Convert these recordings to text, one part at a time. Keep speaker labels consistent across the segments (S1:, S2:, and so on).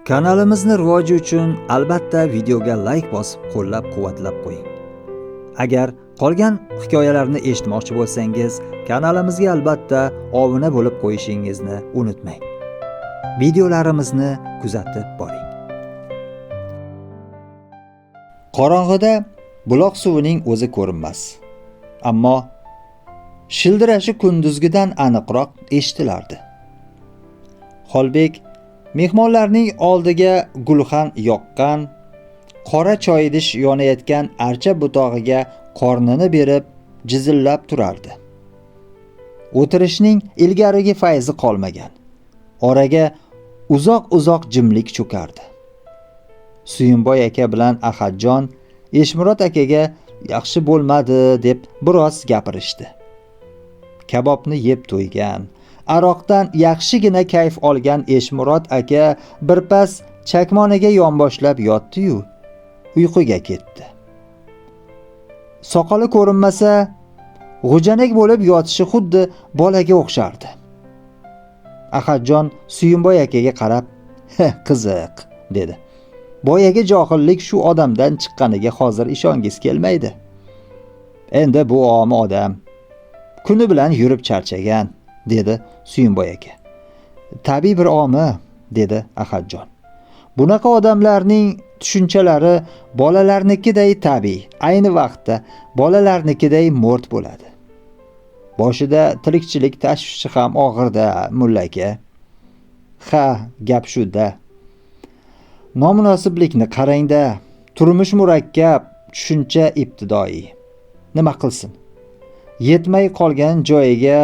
S1: Kanalimizni rivoji uchun albatta videoga like bosib qo'llab-quvvatlab qo'ying. Agar qolgan hikoyalarni eshitmoqchi bo'lsangiz, kanalimizga albatta obuna bo'lib qo'yishingizni unutmang. Videolarimizni kuzatib boring. Qorong'ida buloq suvining o'zi ko'rinmas. Ammo shildirashi kunduzgidan aniqroq eshitilardi. Xolbek mehmonlarning oldiga gulxan yoqqan, qora choy idish yonayotgan archa butog'iga qornini berib, jizillab turardi. O'tirishning ilgarigi fayzi qolmagan. Oraga uzoq jimlik cho'kardi. Suyunboy aka bilan Ahadjon Eshmurod akaga yaxshi bo'lmadi deb biroz gapirishdi. Kabobni yeb to'ygan, aroqdan yaxshigina kayf olgan Eshmurod aka birpas chakmoniga yonboshlab yotdi-yu, uyquga ketdi. Soqoli ko'rinmasa, g'ujanak bo'lib yotishi xuddi bolaga o'xshardi. Ahadjon Suyunboy akaga qarab, "Qiziq", dedi. "Boyagi johillik shu odamdan chiqqaniga hozir ishongiz kelmaydi. Endi bu omi odam kuni bilan yurib charchagan", dedi Suyunboy aka. "Tabiiy bir omi", dedi Ahadjon. "Bunaqa odamlarning tushunchalari bolalarnikiday tabiiy, ayni vaqtda bolalarnikiday mo'rt bo'ladi. Boshida tirikchilik tashvishi ham og'irda, mulla aka." "Ha, gap shu-da. Nomunosiblikni qarang-da, turmush murakkab, tushuncha ibtidoiy. Nima qilsin? Yetmay qolgan joyiga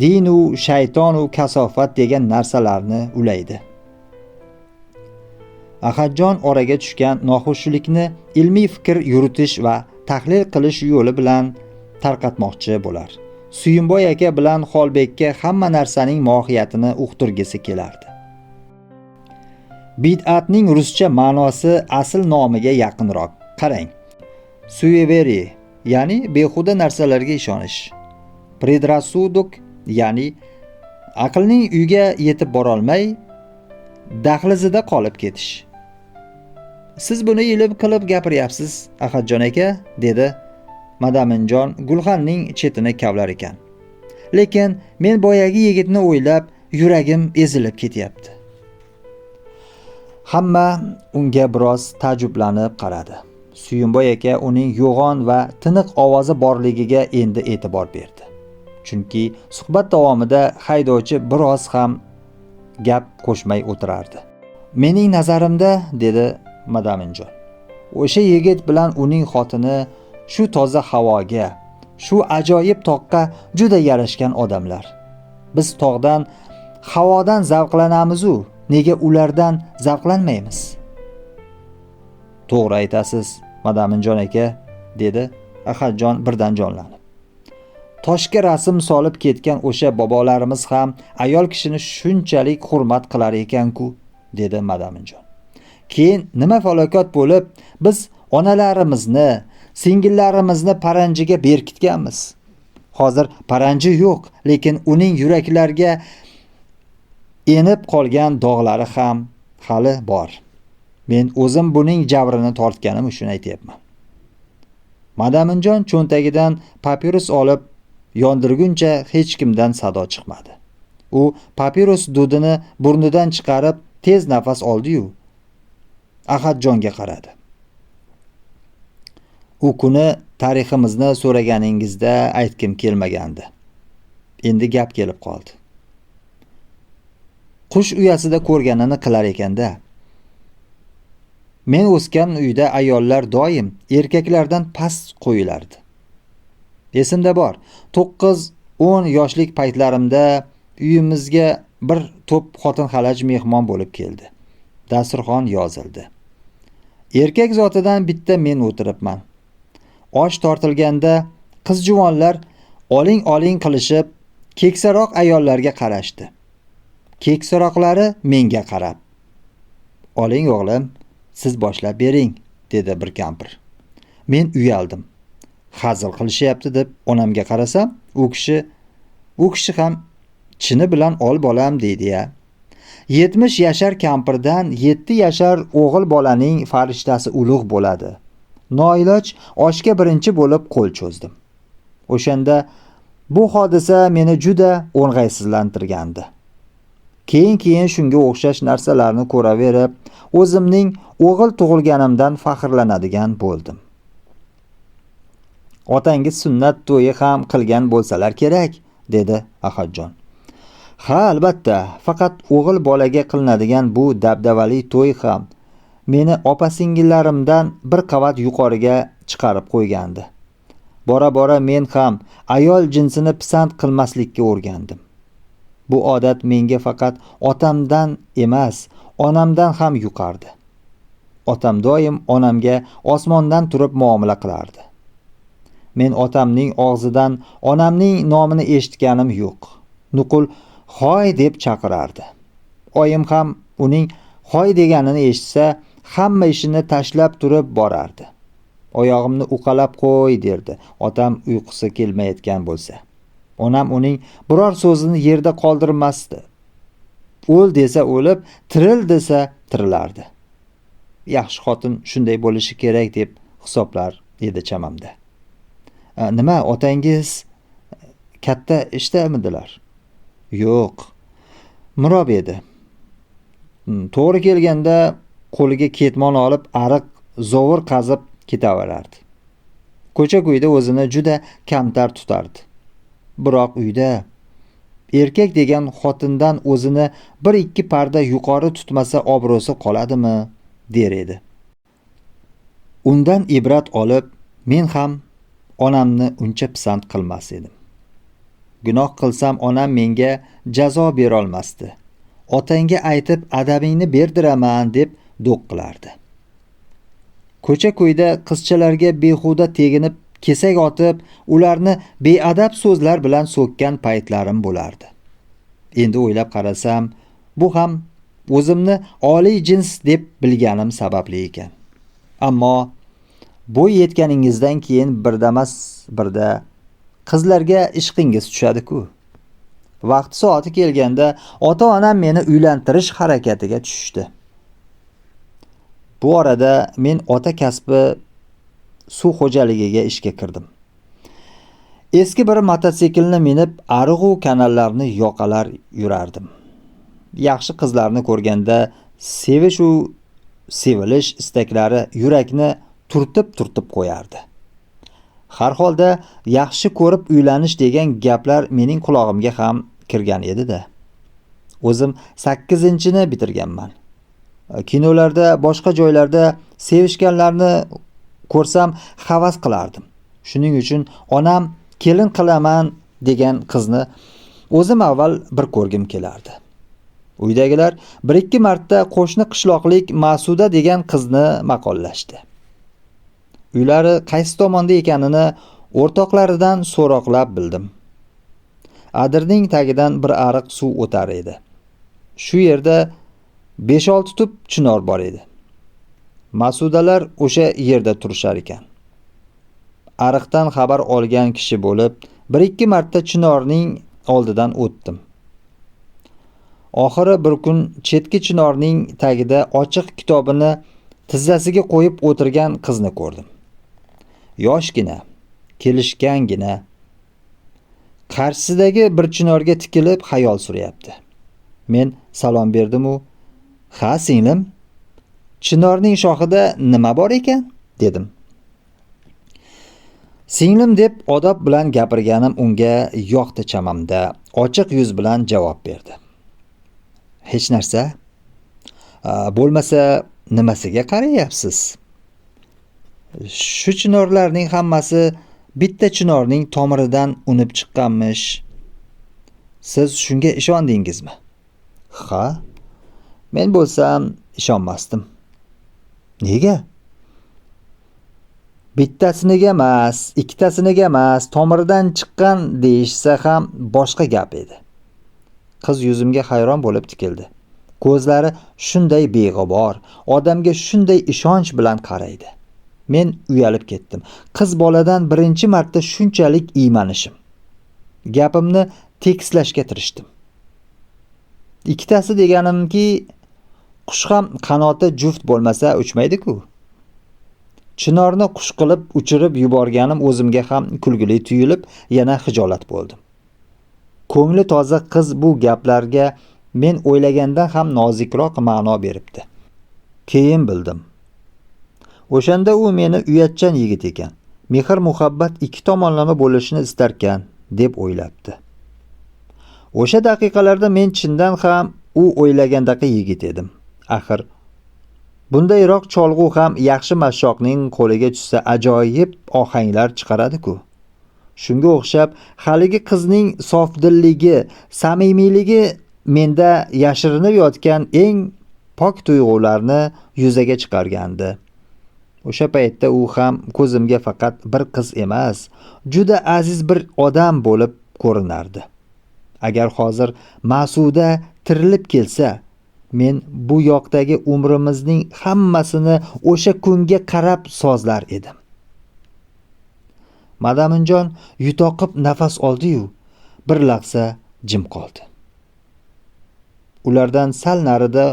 S1: dinu, shaytonu kasofat degan narsalarni ulaydi." Ahadjon oraga tushgan noxushlikni ilmiy fikr yuritish va tahlil qilish yo'li bilan tarqatmoqchi bo'lar. Suyunboy aka bilan Xolbekka hamma narsaning mohiyatini uqtirgisi kelardi. Bid'atning ruscha ma'nosi asl nomiga yaqinroq. Qarang. Suyeveri, ya'ni behuda narsalarga ishonish. Predrasudok, ya'ni aqlning uyiga yetib borolmay, dahlizida qolib ketish. "Siz buni ilib qilib gapiryapsiz, Ahadjon aka", dedi Madaminjon gulxanning chetini kavlar ekan. "Lekin men boyagi yigitni o'ylab, yuragim ezilib ketyapti." Hamma unga biroz taajjublanib qaradi. Suyunboy aka uning yo'g'on va tiniq ovozi borligiga endi e'tibor berdi. Chunki suhbat davomida haydovchi biroz ham gap qo'shmay o'tirardi. "Mening nazarimda", dedi Madaminjon, "o'sha yigit bilan uning xotini shu toza havoga, shu ajoyib toqqa juda yarashgan odamlar. Biz tog'dan, havodan zavqlanamiz-u, nega ulardan zavqlanmaymiz?" "To'g'ri aytasiz, Madaminjon aka", dedi Ahadjon birdan jonlanib. "Toshga rasm solib ketgan o'sha bobolarimiz ham ayol kishini shunchalik hurmat qilar ekan-ku", dedi Madaminjon. "Keyin nima falokat bo'lib, biz onalarimizni, singillarimizni paranjiga berkitganmiz. Hozir paranji yo'q, lekin uning yuraklarga enib qolgan dog'lari ham hali bor. Men o'zim buning jabrini tortganim uchun aytayapman." Madaminjon cho'ntagidan papirus olib yondirguncha hech kimdan sado chiqmadi. U papirus dudini burnidan chiqarib tez nafas oldi-yu, Ahadjonga qaradi. "U kuni tariximizni so'raganingizda aytkim kelmagandi. Endi gap kelib qoldi. Qush uyasida ko'rganini qilar ekanda. Men o'sgan uyda ayollar doim erkaklardan past qo'yilardi. Esimda bor, 9-10 yoshlik paytlarimda uyimizga bir to'p xotin-xalaj mehmon bo'lib keldi. Dasturxon yozildi. Erkak zotidan bitta men o'tiribman. Osh tortilganda qiz-juvonlar oling qilishib, keksaroq ayollarga qarashdi. Keksaroqlari menga qarab, "Oling o'g'lim, siz boshlab bering", dedi bir kampir. Men uyaldim. Hazil qilishyapti deb onamga qarasam, u kishi ham "Chini bilan ol bolam", deydi-ya. 70 yashar kampirdan 7 yashar o'g'il bolaning farishtasi ulug' bo'ladi. Noiloj oshga birinchi bo'lib qo'l cho'zdim. O'shanda bu hodisa meni juda o'ng'aysizlantirgandi. Keyin shunga o'xshash narsalarni ko'raverib, o'zimning o'g'il tug'ilganimdan faxrlanadigan bo'ldim. Otangiz sunnat to'yi ham qilgan bo'lsalar kerak, dedi Ahadjon. Ha, albatta, faqat o'g'il bolaga qilinadigan bu dabdabali to'y ham meni opa-singillarimdan bir qavat yuqoriga chiqarib qo'ygandi. Bora-bora men ham ayol jinsini pisand qilmaslikka o'rgandim. Bu odat menga faqat otamdan emas, onamdan ham yuqardi. Otam doim onamga osmondan turib muomala qilardi. Men otamning og'zidan onamning nomini eshitganim yo'q. Nuqul "Hoy" deb chaqirardi. Oyim ham uning "Hoy" deganini eshitsa, hamma ishini tashlab turib borardi. Oyog'imni uqalab qo'y derdi, otam uyqusi kelmayotgan bo'lsa. Onam uning biror so'zini yerda qoldirmasdi. O'l desa o'lib, tiril desa tirilardi. Yaxshi xotin shunday bo'lishi kerak deb hisoblar edi chamamda. Nima, otangiz katta ishdamidilar? Yo'q, mirob edi. To'g'ri kelganda qo'liga ketmon olib ariq zovur qazib ketaverardi. Ko'cha-ko'yda o'zini juda kamtar tutardi. Biroq uyda erkak degan xotindan o'zini 1-2 parda yuqori tutmasa obro'si qoladimi, der edi. Undan ibrat olib, men ham onamni uncha pisand qilmas edim. Gunoh qilsam onam menga jazo bera olmasdi. Otangga aytib adabingni berdiraman deb do'q qilardi. Ko'cha-ko'yda qizchalarga behuda teginib, kesak otib, ularni beadab so'zlar bilan so'kkan paytlarim bo'lardi. Endi o'ylab qarasam, bu ham o'zimni oliy jins deb bilganim sababli ekan. Ammo bo'y yetganingizdan keyin birdamas birda qizlarga ishqingiz tushadi-ku. Vaqti soati kelganda ota-onam meni uylantirish harakatiga tushdi. Bu orada men ota kasbi suv xo'jaligiga ishga kirdim. Eski bir mototsiklni minib, ariq-u kanallarni yoqalar yurardim. Yaxshi qizlarni ko'rganda sevish u sevilish istaklari yurakni turtib qo'yardi. Har holda yaxshi ko'rib uylanish degan gaplar mening qulog'imga ham kirgan edi-da. O'zim 8-ni bitirganman. Kinolarda, boshqa joylarda sevishganlarni ko'rsam havas qilardim. Shuning uchun onam kelin qilaman degan qizni o'zim avval bir ko'rgim kelardi. Uydagilar 1-2 marta qo'shni qishloqlik Ma'suda degan qizni maqollashdi. Uylari qaysi tomonda ekanini o'rtoqlaridan so'roqlab bildim. Adirning tagidan bir ariq suv o'tar edi. Shu yerda 5-6 tup chinor bor edi. Ma'sudalar o'sha yerda turishar ekan. Ariqdan xabar olgan kishi bo'lib, 1-2 marta chinorning oldidan o'tdim. Oxiri bir kun chetki chinorning tagida ochiq kitobini tizzasiga qo'yib o'tirgan qizni ko'rdim. Yoshgina, kelishgangina, qarshisidagi bir chinorga tikilib xayol suryapti. Men salom berdim-u, "Ha, singlim, chinorning shoxida nima bor ekan?" dedim. Singlim deb odob bilan gapirganim unga yoqdi chamamda. Ochiq yuz bilan javob berdi. Hech narsa? Bo'lmasa nimasiga qarayapsiz? Shu chinorlarning hammasi bitta chinorning tomiridan unib chiqqanmish. Siz shunga ishondingizmi? Ha, men bo'lsam ishonmasdim. Nega? Bittasiniga emas, ikkitasiniga emas, tomiridan chiqqan deyishsa ham boshqa gap edi. Qiz yuzimga hayron bo'lib tikildi. Ko'zlari shunday beg'ubor, odamga shunday ishonch bilan qaraydi. Men uyalib ketdim. Qiz boladan birinchi marta shunchalik iymanishim. Gapimni tekislashga tirishdim. Ikkitasi deganimki, qush ham qanoti juft bo'lmasa uchmaydi-ku. Chinorni qush qilib uchirib yuborganim o'zimga ham kulgili tuyulib, yana xijolat bo'ldim. Ko'ngli toza qiz bu gaplarga men o'ylagandan ham nozikroq ma'no beribdi. Keyin bildim. O'shanda u meni uyatchan yigit ekan. Mehr-muhabbat ikki tomonlama bo'lishini istarkan deb o'ylabdi. O'sha daqiqalarda men chindan ham u o'ylagandaqa yigit edim. Axir bundayroq cholg'u ham yaxshi mashshoqning qo'liga tushsa ajoyib ohanglar chiqaradi-ku. Shunga o'xshab haligi qizning sofdilligi, samimiyligi menda yashirinib yotgan eng pok tuyg'ularni yuzaga chiqargandi. O'sha paytda u ham ko'zimga faqat bir qiz emas, juda aziz bir odam bo'lib ko'rinardi. Agar hozir Ma'suda tirilib kelsa, men bu yoqdagi umrimizning hammasini o'sha kunga qarab sozlar edim. Madaminjon yutoqib nafas oldi-yu, bir lahza jim qoldi. Ulardan sal narida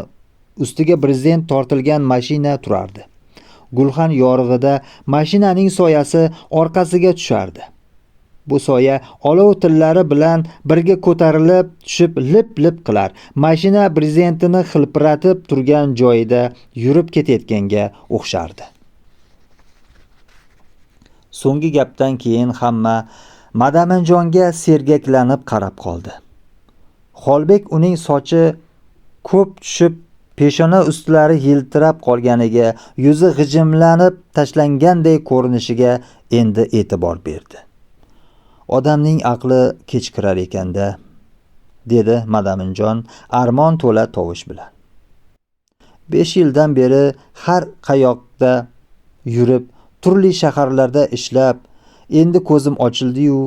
S1: ustiga brezent tortilgan mashina turardi. Gulxan yorug'ida mashinaning soyasi orqasiga tushardi. Bu soya olov tillari bilan birga ko'tarilib tushib lip-lip qilar. Mashina brezentini xilpiratib turgan joyida yurib ketayotganga o'xshardi. So'nggi gapdan keyin hamma Madaminjonga sergaklanib qarab qoldi. Xolbek uning sochi ko'p tushib, peshona ustlari yiltirab qolganiga, yuzi g'ijimlanib tashlanganday ko'rinishiga endi e'tibor berdi. Odamning aqli kechkirar ekanda, dedi Madaminjon armon to'la tovush bilan. 5 yildan beri har qayoqda yurib, turli shaharlarda ishlab, endi ko'zim ochildi-yu,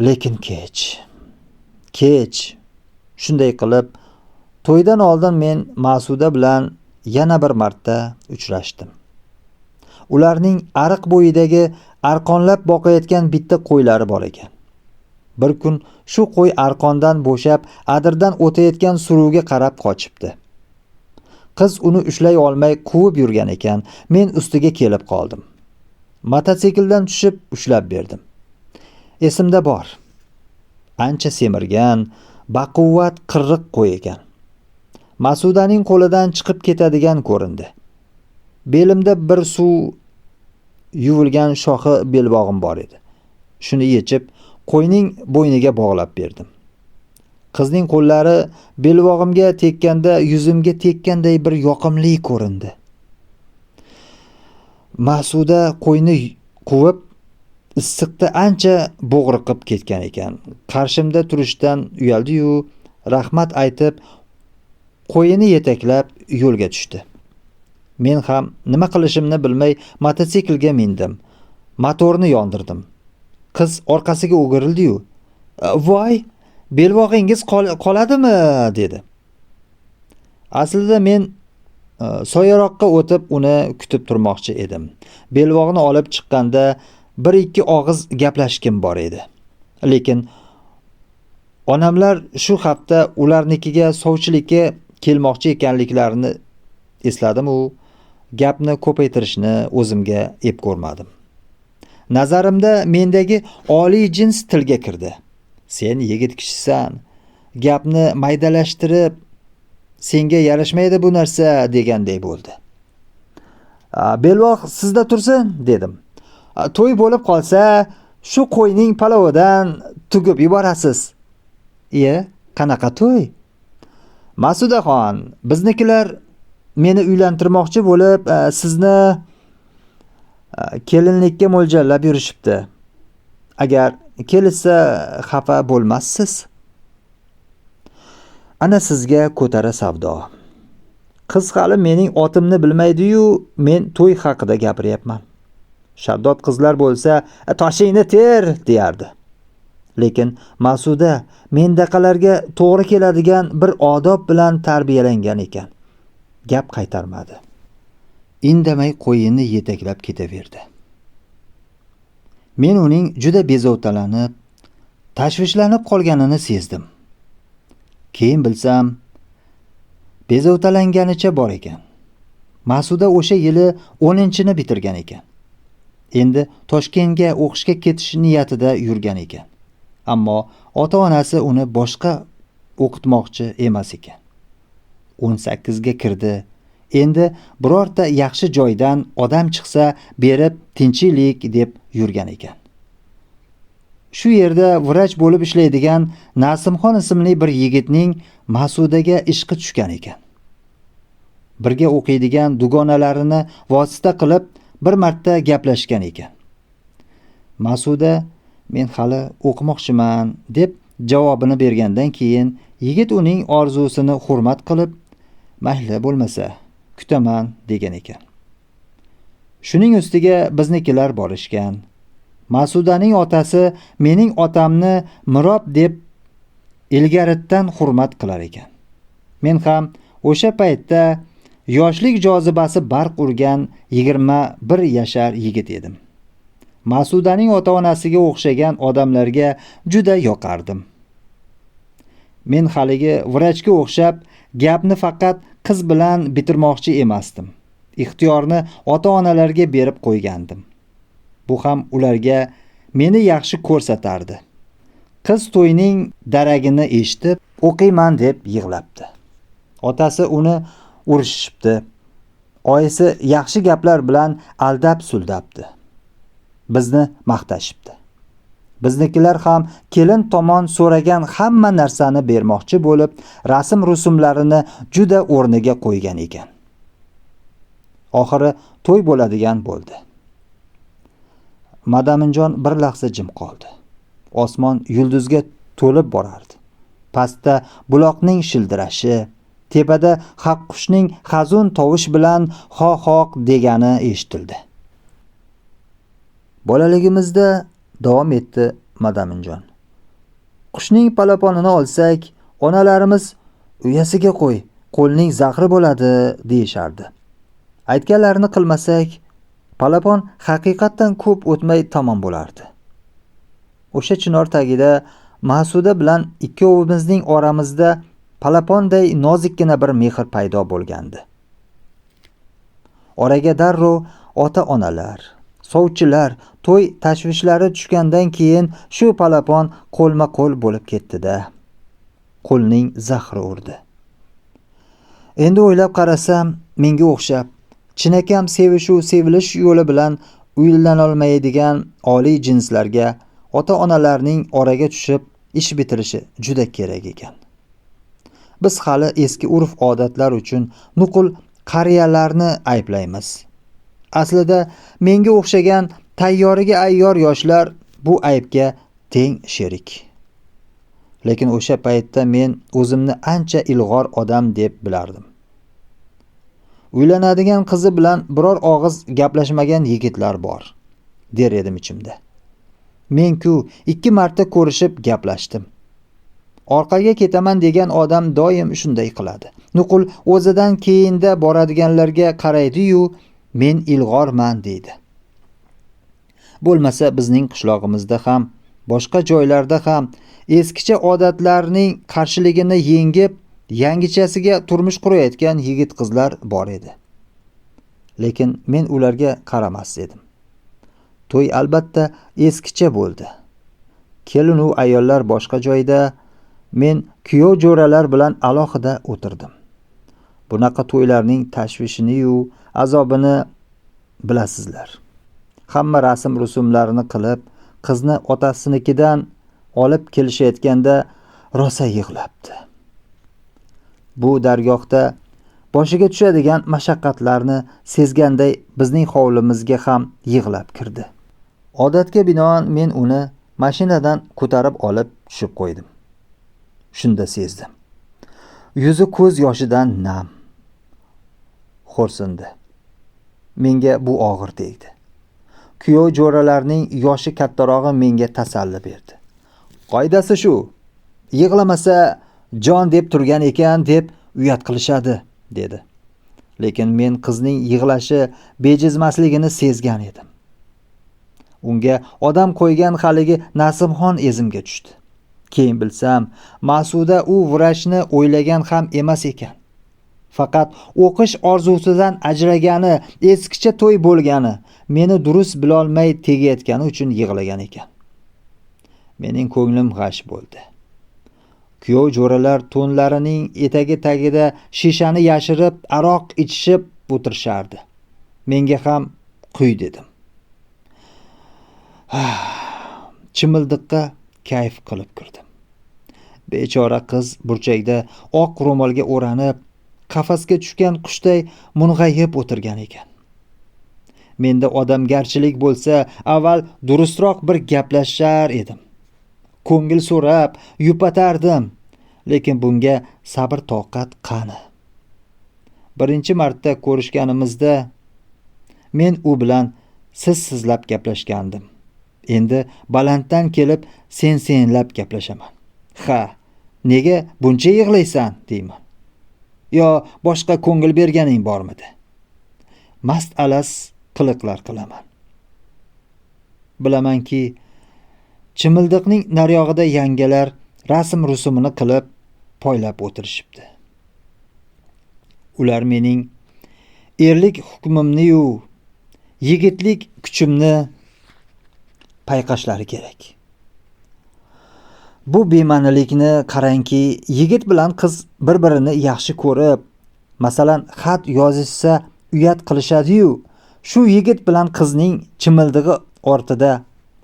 S1: lekin kech. Shunday qilib, to'ydan oldin men Ma'suda bilan yana bir marta uchrashdim. Ularning ariq bo'yidagi arqonlab boqayotgan bitta qo'ylari bor ekan. Bir kun shu qo'y arqondan bo'shab, adirdan o'tayotgan suruvga qarab qochibdi. Qiz uni ushlay olmay quvib yurgan ekan, men ustiga kelib qoldim. Mototsikldan tushib ushlab berdim. Esimda bor. Ancha semirgan, baquvvat qirriq qo'y ekan. Ma'sudaning qo'lidan chiqib ketadigan ko'rindi. Belimda bir suv yuvilgan shoxi belbog'im bor edi. Shuni yechib, qo'yning bo'yniga bog'lab berdim. Qizning qo'llari belbog'imga tekkanda yuzimga tekkanday bir yoqimli ko'rindi. Ma'suda qo'yni quvib, issiqda ancha bo'g'riqib ketgan ekan. Qarshimda turishdan uyaldi-yu, rahmat aytib, qo'yini yetaklab yo'lga tushdi. Men ham nima qilishimni bilmay mototsiklga mindim. Motorni yondirdim. Qiz orqasiga o'girildi-yu, "Voy, belbog'ingiz qoladimi?" dedi. Aslida men soyaroqqa o'tib uni kutib turmoqchi edim. Belbog'ni olib chiqqanda 1-2 og'iz gaplashkim bor edi. Lekin onamlar shu hafta ularnikiga sovchilikka kelmoqchi ekanliklarini esladim-u, gapni ko'paytirishni o'zimga ep ko'rmadim. Nazarimda mendagi oliy jins tilga kirdi. Sen yigit kishisan, gapni maydalashtirib, senga yarashmaydi bu narsa deganday bo'ldi. Belbog' sizda tursin, dedim. To'y bo'lib qolsa, shu qo'yning palovidan tugib yuborasiz. Qanaqa to'y? Ma'sudaxon, biznikilar meni uylantirmoqchi bo'lib, sizni kelinlikka mo'ljallab yurishibdi. Agar kelsa xafa bo'lmassiz. Ana sizga ko'tara savdo. Qiz hali mening otimni bilmaydi-yu, men to'y haqida gapiryapman. Shaddod qizlar bo'lsa, "Toshingni ter" deyardi. Lekin Ma'suda mendaqalarga to'g'ri keladigan bir odob bilan tarbiyalangan ekan. Gap qaytarmadi. Indamay qo'yini yetaklab ketaverdi. Men uning juda bezovtalanib, tashvishlanib qolganini sezdim. Keyin bilsam, bezovtalanganicha bor ekan. Ma'suda o'sha yili 10-ni bitirgan ekan. Endi Toshkentga o'qishga ketish niyatida yurgan ekan. Ammo ota-onasi uni boshqa o'qitmoqchi emas ekan. 18 ga kirdi. Endi birorta yaxshi joydan odam chiqsa berib tinchlik deb yurgan ekan. Shu yerda vrach bo'lib ishlaydigan Nasimxon ismli bir yigitning Ma'sudaga ishqi tushgan ekan. Birga o'qiydigan dugonalarini vosita qilib bir marta gaplashgan ekan. Ma'suda men hali o'qimoqchiman deb javobini bergandan keyin yigit uning orzusini hurmat qilib, mayli bo'lmasa kutaman degan ekan. Shuning ustiga biznikilar borishgan. Ma'sudaning otasi mening otamni mirob deb ilgaritdan hurmat qilar ekan. Men ham o'sha paytda yoshlik jozibasi barq urgan 21 yashar yigit edim. Ma'sudaning ota-onasiga o'xshagan odamlarga juda yoqardim. Men haligi vrachga o'xshab gapni faqat qiz bilan bitirmoqchi emasdim. Ixtiyorni ota-onalarga berib qo'ygandim. Bu ham ularga meni yaxshi ko'rsatardi. Qiz to'yning daragini eshitib, o'qiyman deb yig'labdi. Otasi uni urishibdi. Oyisi yaxshi gaplar bilan aldab-suldabdi. Bizni maqtashibdi. Biznikilar ham kelin tomon so'ragan hamma narsani bermoqchi bo'lib, rasm-rusumlarini juda o'rniga qo'ygan ekan. Oxiri to'y bo'ladigan bo'ldi. Madaminjon bir lahza jim qoldi. Osmon yulduzga to'lib borardi. Pastda buloqning shildirashi, tepada haqqushning hazun tovush bilan xoq degani eshitildi. Bolaligimizda davom etdi Madaminjon. Qushning palaponini olsak, onalarimiz uyasiga qo'y, qo'lning zahri bo'ladi deyishardi. Aytganlarini qilmasak, palapon haqiqatdan ko'p o'tmay tamom bo'lardi. O'sha chinor tagida Ma'suda bilan ikkovimizning oramizda palaponday nozikkina bir mehr paydo bo'lgandi. Oraga darrov ota-onalar, sovchilar, to'y tashvishlari tushgandan keyin shu palapon qo'lma-qo'l bo'lib ketdi-da. Qo'lning zahri urdi. Endi o'ylab qarasam, menga o'xshab chinakam sevilish yo'li bilan uylanolmaydigan oliy jinslarga ota-onalarning oraga tushib ish bitirishi juda kerak ekan. Biz hali eski urf-odatlar uchun nuqul qariyalarni ayblaymiz. Aslida menga o'xshagan tayyoriga ayyor yoshlar bu aybga teng sherik. Lekin o'sha paytda men o'zimni ancha ilg'or odam deb bilardim. Uylanadigan qizi bilan biror og'iz gaplashmagan yigitlar bor, der edim ichimda. Men-ku 2 marta ko'rishib gaplashdim. Orqaga ketaman degan odam doim shunday qiladi. Nuqul o'zidan keyinda boradiganlarga qaraydi-yu, men ilg'orman deydi. Bo'lmasa bizning qishlog'imizda ham, boshqa joylarda ham eskicha odatlarning qarshiligini yengib, yangichasiga turmush qurayotgan yigit-qizlar bor edi. Lekin men ularga qaramas edim. To'y albatta eskicha bo'ldi. Kelin u ayollar boshqa joyda, men kuyov jo'ralar bilan alohida o'tirdim. Bunaqa to'ylarning tashvishini-yu, azobini bilasizlar. Hamma rasm-rusumlarini qilib, qizni otasinikidan olib kelishayotganda rosa yig'labdi. Bu dargohda boshiga tushadigan mashaqqatlarni sezganday bizning hovlimizga ham yig'lab kirdi. Odatga binoan men uni mashinadan ko'tarib olib tushib qo'ydim. Shunda sezdim. Yuzi ko'z yoshidan nam. Xo'rsindi. Menga bu og'ir tegdi. Kuyov jo'ralarning yoshi kattarog'i menga tasalli berdi. Qoidasi shu. Yig'lamasa jon deb turgan ekan deb uyat qilishadi, dedi. Lekin men qizning yig'lashi bejizmasligini sezgan edim. Unga odam qo'ygan haligi Nasimxon ezimga tushdi. Keyin bilsam, Ma'suda u vrachni o'ylagan ham emas ekan. Faqat o'qish orzusidan ajragani, eskicha to'y bo'lgani, meni durust bilolmay tegayotgani uchun yig'lagan ekan. Mening ko'nglim g'ash bo'ldi. Kuyov jo'ralar to'nlarining etagi tagida shishani yashirib, aroq ichishib o'tirishardi. Menga ham quy dedim. Chimildiqqa kayf qilib kirdim. Bechora qiz burchakda oq ro'molga o'ranib, qafasga tushgan qushday mung'ayib o'tirgan ekan. Menda odamgarchilik bo'lsa, avval durustroq bir gaplashar edim. Ko'ngil so'rab, yupatardim, lekin bunga sabr toqat qani. Birinchi marta ko'rishganimizda men u bilan sizlab gaplashgandim. Endi balanddan kelib senlab gaplashaman. Ha, nega buncha yig'laysan deyman. Yo boshqa ko'ngil berganing bormidi? Mast alas qiliqlar qilaman. Bilamanki, chimildiqning naryog'ida yangalar rasm-rusumini qilib poylab o'tirishibdi. Ular mening erlik hukmimni-yu, yigitlik kuchimni payqashlari kerak. Bu bema'nilikni qarangki, yigit bilan qiz bir-birini yaxshi ko'rib, masalan, xat yozishsa uyat qilishadi-yu, shu yigit bilan qizning chimildig'i ortida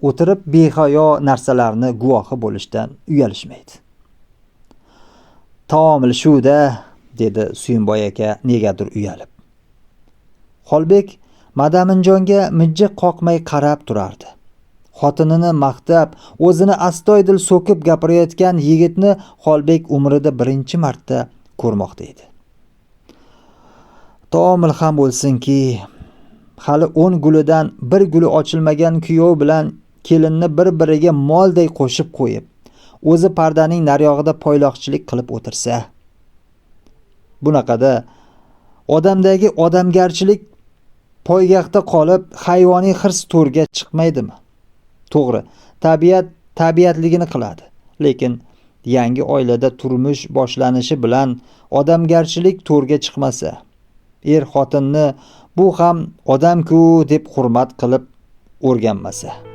S1: o'tirib behayo narsalarni guvohi bo'lishdan uyalishmaydi. Taomil shu-da, dedi Suyunboy aka negadir uyalib. Xolbek Madaminjonga mijja qoqmay qarab turardi. Xotinini maqtab, o'zini astoydil so'kib gapirayotgan yigitni Xolbek umrida birinchi marta ko'rmoqda edi. Taomil ham bo'lsinki, hali 10 gulidan bir guli ochilmagan kuyov bilan kelinni bir-biriga molday qo'shib qo'yib, o'zi pardaning naryog'ida poyloqchilik qilib o'tirsa, bunaqada odamdagi odamgarchilik poygaqda qolib, hayvoniy hirs to'rga chiqmaydimi? To'g'ri, tabiatligini qiladi. Lekin yangi oilada turmush boshlanishi bilan odamgarchilik to'rga chiqmasa, xotinni bu ham odam-ku deb hurmat qilib o'rganmasa